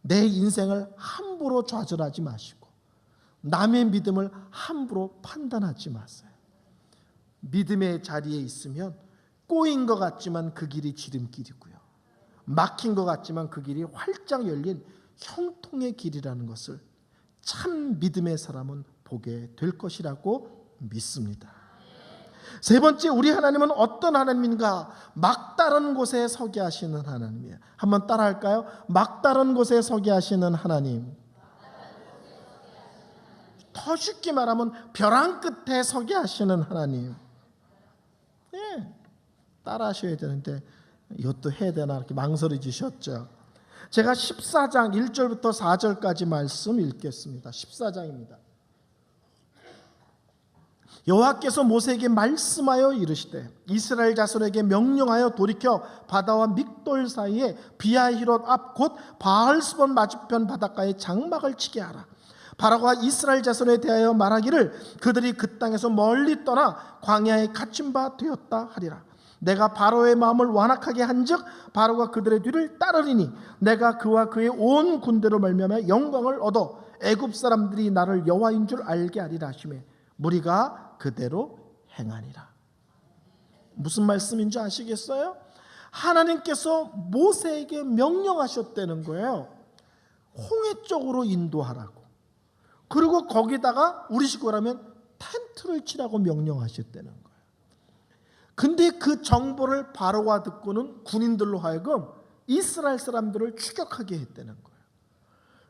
내 인생을 함부로 좌절하지 마시고 남의 믿음을 함부로 판단하지 마세요. 믿음의 자리에 있으면 꼬인 것 같지만 그 길이 지름길이고요, 막힌 것 같지만 그 길이 활짝 열린 형통의 길이라는 것을 참 믿음의 사람은 보게 될 것이라고 믿습니다. 세 번째, 우리 하나님은 어떤 하나님인가? 막다른 곳에 서게 하시는 하나님이에요. 한번 따라할까요? 막다른 곳에 서게 하시는 하나님. 더 쉽게 말하면 벼랑 끝에 서게 하시는 하나님. 예, 따라하셔야 되는데 이것도 해야 되나 이렇게 망설여지셨죠. 제가 14장 1절부터 4절까지 말씀 읽겠습니다. 14장입니다. 여호와께서 모세에게 말씀하여 이르시되 이스라엘 자손에게 명령하여 돌이켜 바다와 믹돌 사이에 비하히롯 앞 곧 바알스본 맞은편 바닷가에 장막을 치게 하라. 바로가 이스라엘 자손에 대하여 말하기를 그들이 그 땅에서 멀리 떠나 광야에 갇힌 바 되었다 하리라. 내가 바로의 마음을 완악하게 한즉 바로가 그들의 뒤를 따르리니 내가 그와 그의 온 군대로 말미암아 영광을 얻어 애굽 사람들이 나를 여호와인 줄 알게 하리라 하시매 무리가 그대로 행하니라. 무슨 말씀인지 아시겠어요? 하나님께서 모세에게 명령하셨다는 거예요. 홍해 쪽으로 인도하라고. 그리고 거기다가 우리 식구라면 텐트를 치라고 명령하셨다는 거예요. 근데 그 정보를 바로가 듣고는 군인들로 하여금 이스라엘 사람들을 추격하게 했다는 거예요.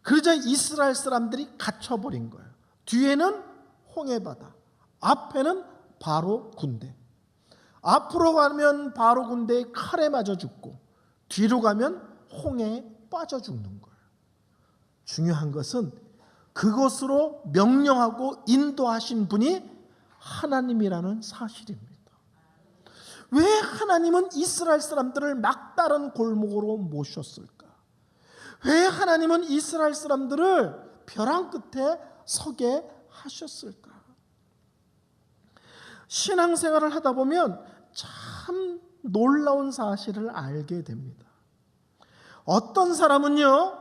그러자 이스라엘 사람들이 갇혀버린 거예요. 뒤에는 홍해바다, 앞에는 바로 군대. 앞으로 가면 바로 군대에 칼에 맞아 죽고 뒤로 가면 홍해에 빠져 죽는 거예요. 중요한 것은 그것으로 명령하고 인도하신 분이 하나님이라는 사실입니다. 왜 하나님은 이스라엘 사람들을 막다른 골목으로 모셨을까? 왜 하나님은 이스라엘 사람들을 벼랑 끝에 서게 하셨을까? 신앙생활을 하다 보면 참 놀라운 사실을 알게 됩니다. 어떤 사람은요,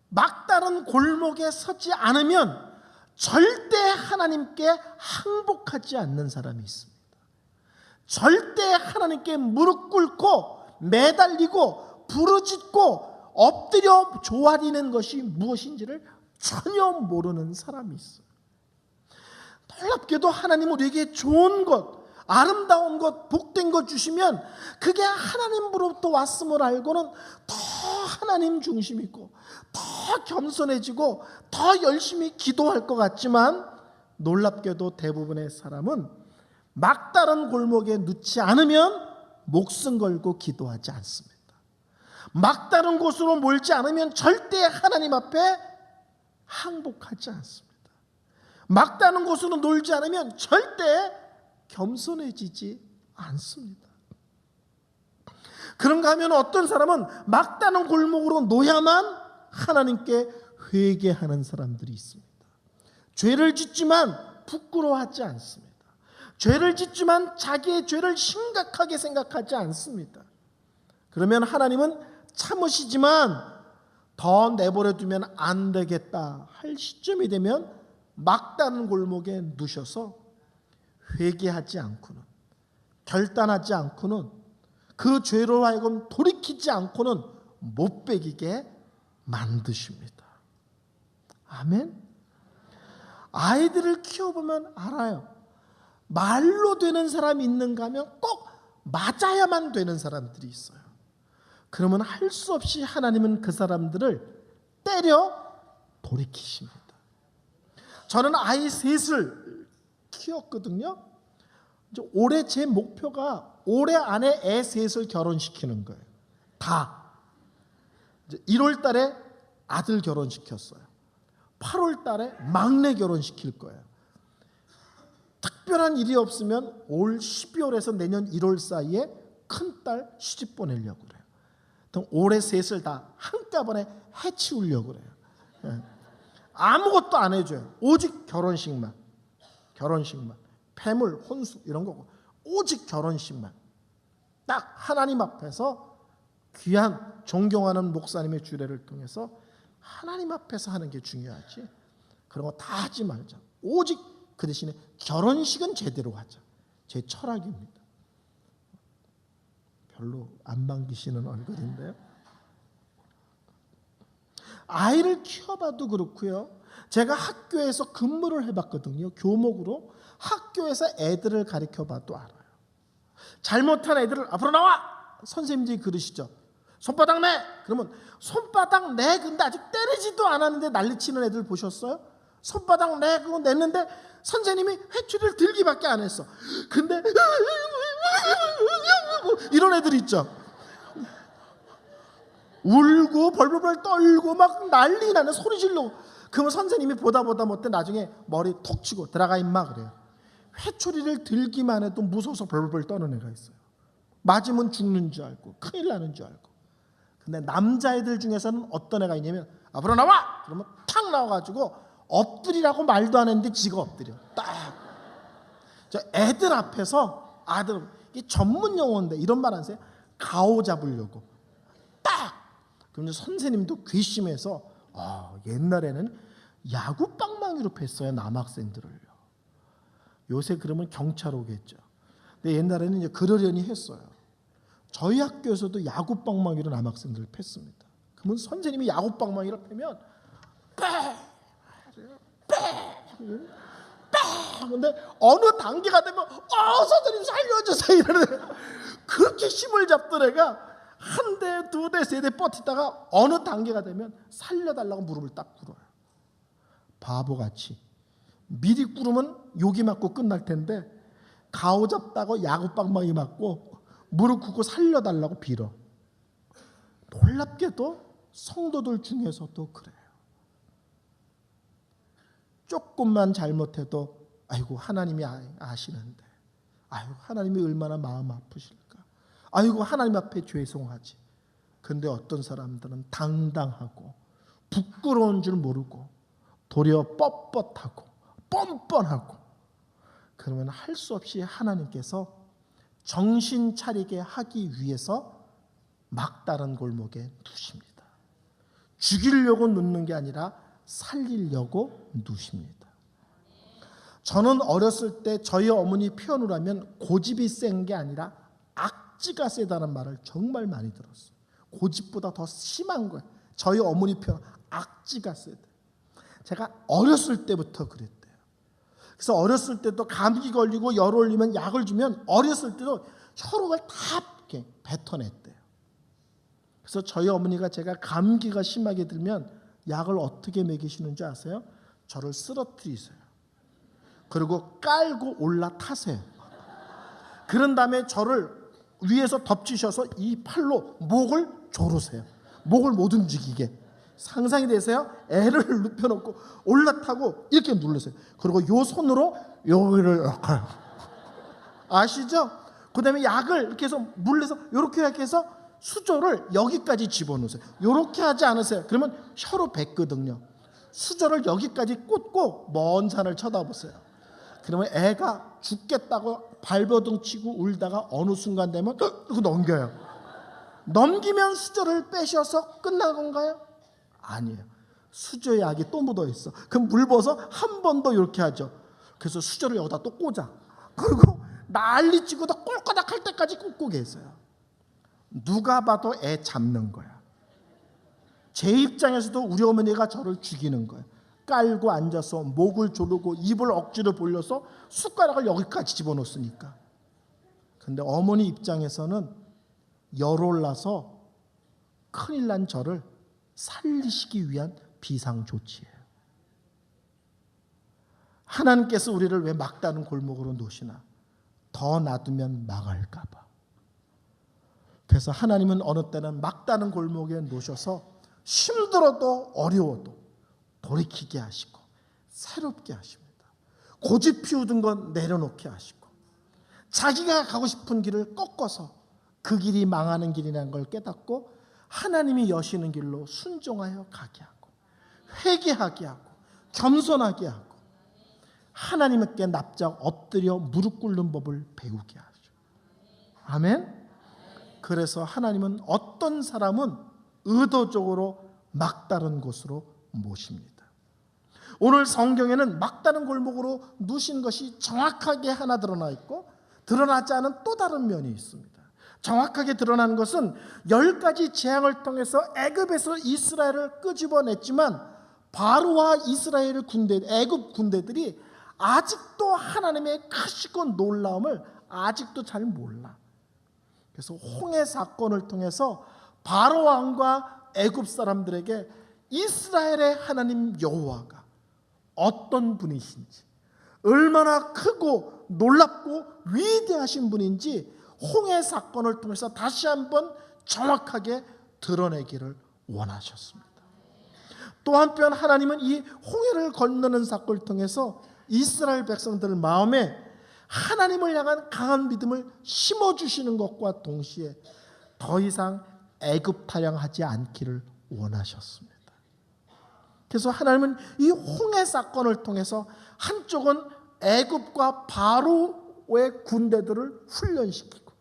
막다른 골목에 서지 않으면 절대 하나님께 항복하지 않는 사람이 있습니다. 절대 하나님께 무릎 꿇고 매달리고 부르짖고 엎드려 조아리는 것이 무엇인지를 전혀 모르는 사람이 있어요. 놀랍게도 하나님 우리에게 좋은 것, 아름다운 것, 복된 것 주시면 그게 하나님으로부터 왔음을 알고는 더 하나님 중심이고 더 겸손해지고 더 열심히 기도할 것 같지만 놀랍게도 대부분의 사람은 막다른 골목에 넣지 않으면 목숨 걸고 기도하지 않습니다. 막다른 곳으로 몰지 않으면 절대 하나님 앞에 항복하지 않습니다. 막다른 곳으로 놀지 않으면 절대 겸손해지지 않습니다. 그런가 하면 어떤 사람은 막다른 골목으로 놓야만 하나님께 회개하는 사람들이 있습니다. 죄를 짓지만 부끄러워하지 않습니다. 죄를 짓지만 자기의 죄를 심각하게 생각하지 않습니다. 그러면 하나님은 참으시지만 더 내버려 두면 안 되겠다 할 시점이 되면 막다른 골목에 누셔서 회개하지 않고는, 결단하지 않고는 그 죄로 하여금 돌이키지 않고는 못 배기게 만드십니다. 아멘. 아이들을 키워보면 알아요. 말로 되는 사람이 있는가 하면 꼭 맞아야만 되는 사람들이 있어요. 그러면 할 수 없이 하나님은 그 사람들을 때려 돌이키십니다. 저는 아이 셋을 키웠거든요. 이제 올해 제 목표가 올해 안에 애 셋을 결혼시키는 거예요. 다. 이제 1월 달에 아들 결혼시켰어요. 8월 달에 막내 결혼시킬 거예요. 특별한 일이 없으면 올 12월에서 내년 1월 사이에 큰딸 시집 보내려고 그래요. 올해 셋을 다 한꺼번에 해치우려고 그래요. 예. 아무것도 안 해줘요. 오직 결혼식만. 폐물, 혼수 이런 거고 오직 결혼식만. 딱 하나님 앞에서 귀한 존경하는 목사님의 주례를 통해서 하나님 앞에서 하는 게 중요하지. 그런 거 다 하지 말자. 오직 그 대신에 결혼식은 제대로 하자. 제 철학입니다. 별로 안 반기시는 얼굴인데요. 아이를 키워봐도 그렇고요. 제가 학교에서 근무를 해봤거든요. 교목으로 학교에서 애들을 가르쳐봐도 알아요. 잘못한 애들을 앞으로 나와! 선생님들이 그러시죠. 손바닥 내! 그러면 손바닥 내! 근데 아직 때리지도 않았는데 난리치는 애들 보셨어요? 손바닥 내! 그거 냈는데 선생님이 회초리를 들기밖에 안 했어. 근데 이런 애들 있죠. 울고 벌벌벌 떨고 막 난리 나는 소리 지르고. 그러면 선생님이 보다 못해 나중에 머리 톡 치고 들어가 임마 그래요. 회초리를 들기만 해도 무서워서 벌벌벌 떠는 애가 있어요. 맞으면 죽는 줄 알고 큰일 나는 줄 알고. 근데 남자애들 중에서는 어떤 애가 있냐면 앞으로 나와! 그러면 탁 나와가지고 엎드리라고 말도 안 했는데 지가 엎드려. 딱. 저 애들 앞에서 아들, 이 전문 용어인데 이런 말 하세요? 가오 잡으려고. 딱. 그럼 선생님도 괘씸해서 옛날에는 야구 빵망이로 팼어요. 남학생들을요. 요새 그러면 경찰 오겠죠. 근데 옛날에는 이제 그러려니 했어요. 저희 학교에서도 야구 빵망이로 남학생들을 팼습니다. 그러면 선생님이 야구 빵망이로 패면 근데 어느 단계가 되면 선생님 살려주세요 이러는 그렇게 힘을 잡던 애가 한 대, 두 대, 세 대 버티다가 어느 단계가 되면 살려달라고 무릎을 딱 꿇어요. 바보같이 미리 꿇으면 욕이 맞고 끝날 텐데 가오 잡다고 야구방망이 맞고 무릎 꿇고 살려달라고 빌어. 놀랍게도 성도들 중에서도 그래요. 조금만 잘못해도 아이고 하나님이 아시는데 아이고 하나님이 얼마나 마음 아프실까. 아이고 하나님 앞에 죄송하지. 근데 어떤 사람들은 당당하고 부끄러운 줄 모르고 도리어 뻣뻣하고 뻔뻔하고 그러면 할 수 없이 하나님께서 정신 차리게 하기 위해서 막다른 골목에 두십니다. 죽이려고 놓는 게 아니라 살리려고 누십니다. 저는 어렸을 때 저희 어머니 표현으로 하면 고집이 센 게 아니라 악지가 세다는 말을 정말 많이 들었어요. 고집보다 더 심한 거예요. 저희 어머니 표현 악지가 세다. 제가 어렸을 때부터 그랬대요. 그래서 어렸을 때도 감기 걸리고 열 올리면 약을 주면 어렸을 때도 혈액을 다 이렇게 뱉어냈대요. 그래서 저희 어머니가 제가 감기가 심하게 들면 약을 어떻게 먹이시는지 아세요? 저를 쓰러뜨리세요. 그리고 깔고 올라타세요. 그런 다음에 저를 위에서 덮치셔서 이 팔로 목을 조르세요. 목을 못 움직이게. 상상이 되세요? 애를 눕혀놓고 올라타고 이렇게 누르세요. 그리고 요 손으로 여기를 아시죠? 그 다음에 약을 이렇게 해서 물려서 이렇게 해서 수저를 여기까지 집어넣으세요. 이렇게 하지 않으세요. 그러면 혀로 뱉거든요. 수저를 여기까지 꽂고 먼 산을 쳐다보세요. 그러면 애가 죽겠다고 발버둥 치고 울다가 어느 순간 되면 이거 넘겨요. 넘기면 수저를 빼셔서 끝난 건가요? 아니에요. 수저에 약이 또 묻어 있어. 그럼 물 부어서 한 번 더 이렇게 하죠. 그래서 수저를 여기다 또 꽂아. 그리고 난리 치고 다 꼴까닥 할 때까지 꽂고 계세요. 누가 봐도 애 잡는 거야. 제 입장에서도 우리 어머니가 저를 죽이는 거예요. 깔고 앉아서 목을 조르고 입을 억지로 벌려서 숟가락을 여기까지 집어넣었으니까. 근데 어머니 입장에서는 열올라서 큰일 난 저를 살리시기 위한 비상조치예요. 하나님께서 우리를 왜 막다른 골목으로 놓으시나? 더 놔두면 망할까 봐. 그래서 하나님은 어느 때는 막다른 골목에 놓으셔서 힘들어도 어려워도 돌이키게 하시고 새롭게 하십니다. 고집 피우던 건 내려놓게 하시고 자기가 가고 싶은 길을 꺾어서 그 길이 망하는 길이라는 걸 깨닫고 하나님이 여시는 길로 순종하여 가게 하고 회개하게 하고 겸손하게 하고 하나님께 납작 엎드려 무릎 꿇는 법을 배우게 하죠. 아멘. 그래서 하나님은 어떤 사람은 의도적으로 막다른 곳으로 모십니다. 오늘 성경에는 막다른 골목으로 누신 것이 정확하게 하나 드러나 있고 드러나지 않은 또 다른 면이 있습니다. 정확하게 드러난 것은 10가지 재앙을 통해서 애굽에서 이스라엘을 끄집어냈지만 바로와 이스라엘 군대, 애굽 군대들이 아직도 하나님의 크시고 놀라움을 아직도 잘 몰라. 그래서 홍해 사건을 통해서 바로 왕과 애굽 사람들에게 이스라엘의 하나님 여호와가 어떤 분이신지, 얼마나 크고 놀랍고 위대하신 분인지 홍해 사건을 통해서 다시 한번 정확하게 드러내기를 원하셨습니다. 또 한편 하나님은 이 홍해를 건너는 사건을 통해서 이스라엘 백성들 마음에 하나님을 향한 강한 믿음을 심어주시는 것과 동시에 더 이상 애굽 타령하지 않기를 원하셨습니다. 그래서 하나님은 이 홍해 사건을 통해서 한쪽은 애굽과 바로의 군대들을 훈련시키고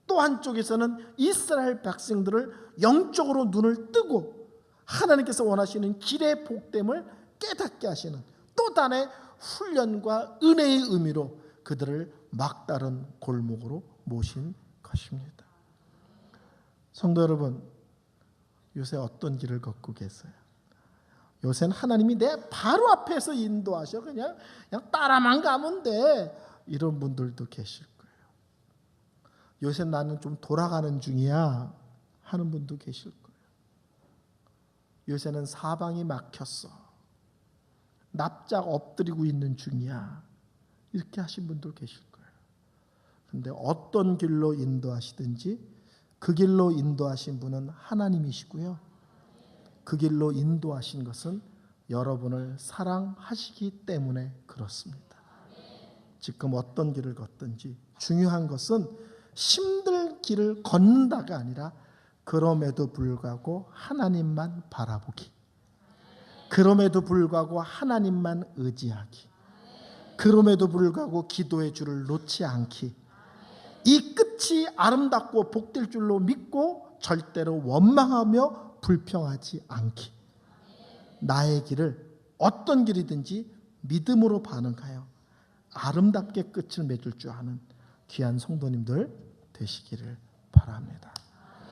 또 한쪽에서는 이스라엘 백성들을 영적으로 눈을 뜨고 하나님께서 원하시는 길의 복됨을 깨닫게 하시는 또 다른 훈련과 은혜의 의미로 그들을 막다른 골목으로 모신 것입니다. 성도 여러분, 요새 어떤 길을 걷고 계세요? 요새는 하나님이 내 바로 앞에서 인도하셔. 그냥 따라만 가면 돼. 이런 분들도 계실 거예요. 요새 나는 좀 돌아가는 중이야 하는 분도 계실 거예요. 요새는 사방이 막혔어. 납작 엎드리고 있는 중이야. 이렇게 하신 분도 계실 거예요. 그런데 어떤 길로 인도하시든지 그 길로 인도하신 분은 하나님이시고요. 그 길로 인도하신 것은 여러분을 사랑하시기 때문에 그렇습니다. 지금 어떤 길을 걷든지 중요한 것은 힘든 길을 걷는다가 아니라 그럼에도 불구하고 하나님만 바라보기, 그럼에도 불구하고 하나님만 의지하기, 그럼에도 불구하고 기도의 줄을 놓지 않기, 이 끝이 아름답고 복될 줄로 믿고 절대로 원망하며 불평하지 않기, 나의 길을 어떤 길이든지 믿음으로 반응하여 아름답게 끝을 맺을 줄 아는 귀한 성도님들 되시기를 바랍니다.